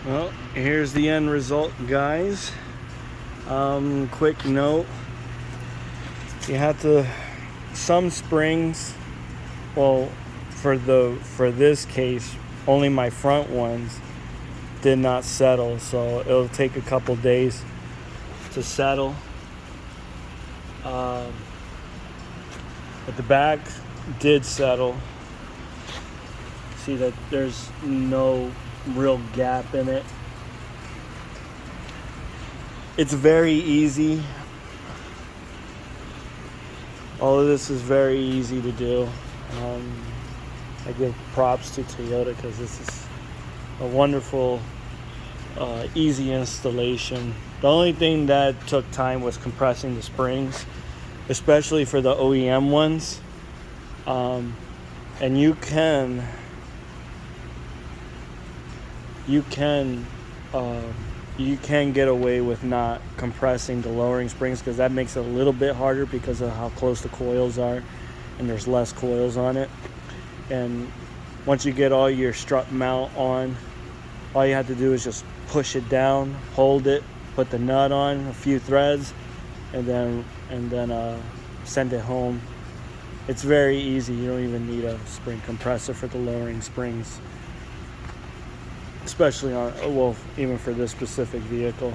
Well, here's the end result, guys. Quick note, you have to, some springs, well, for this case, only my front ones did not settle, so it'll take a couple days to settle. But the back did settle. See that there's no real gap in it. It's very easy. All of this is very easy to do. I give props to Toyota because this is a wonderful, easy installation. The only thing that took time was compressing the springs, especially for the OEM ones. And you can get away with not compressing the lowering springs because that makes it a little bit harder because of how close the coils are and there's less coils on it. And once you get all your strut mount on, all you have to do is just push it down, hold it, put the nut on, a few threads, and then send it home. It's very easy. You don't even need a spring compressor for the lowering springs, especially on, well, even for this specific vehicle.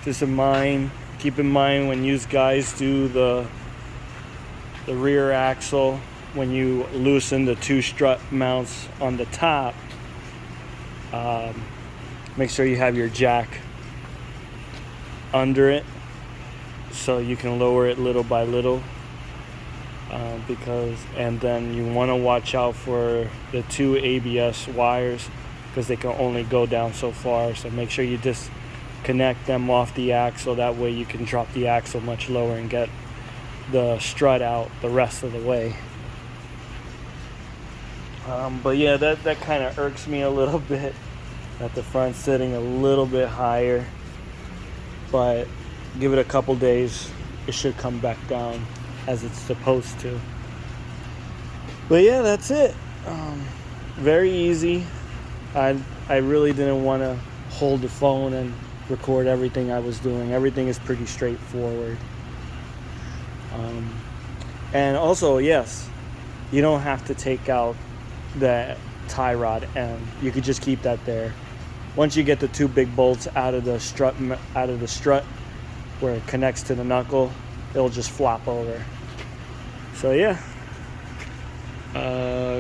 Just keep in mind when you guys do the rear axle, when you loosen the two strut mounts on the top, make sure you have your jack under it so you can lower it little by little. And then you want to watch out for the two ABS wires because they can only go down so far. So make sure you disconnect them off the axle. That way you can drop the axle much lower and get the strut out the rest of the way. But yeah, that kind of irks me a little bit that the front's sitting a little bit higher. But give it a couple days, it should come back down as it's supposed to. But yeah, that's it. Very easy. I really didn't want to hold the phone and record everything I was doing. Everything is pretty straightforward. And also, yes, you don't have to take out the tie rod end. You could just keep that there. Once you get the two big bolts out of the strut where it connects to the knuckle, it'll just flop over. So yeah,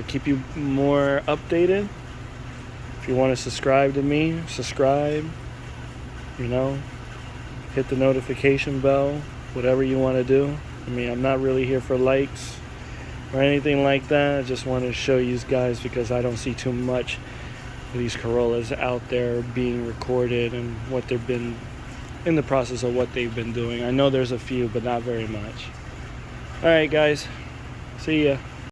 keep you more updated. If you want to subscribe to me, subscribe. Hit the notification bell, whatever you want to do. I mean, I'm not really here for likes or anything like that. I just want to show you guys because I don't see too much of these Corollas out there being recorded and what they've been in the process of what they've been doing. I know there's a few, but not very much. All right, guys. See ya.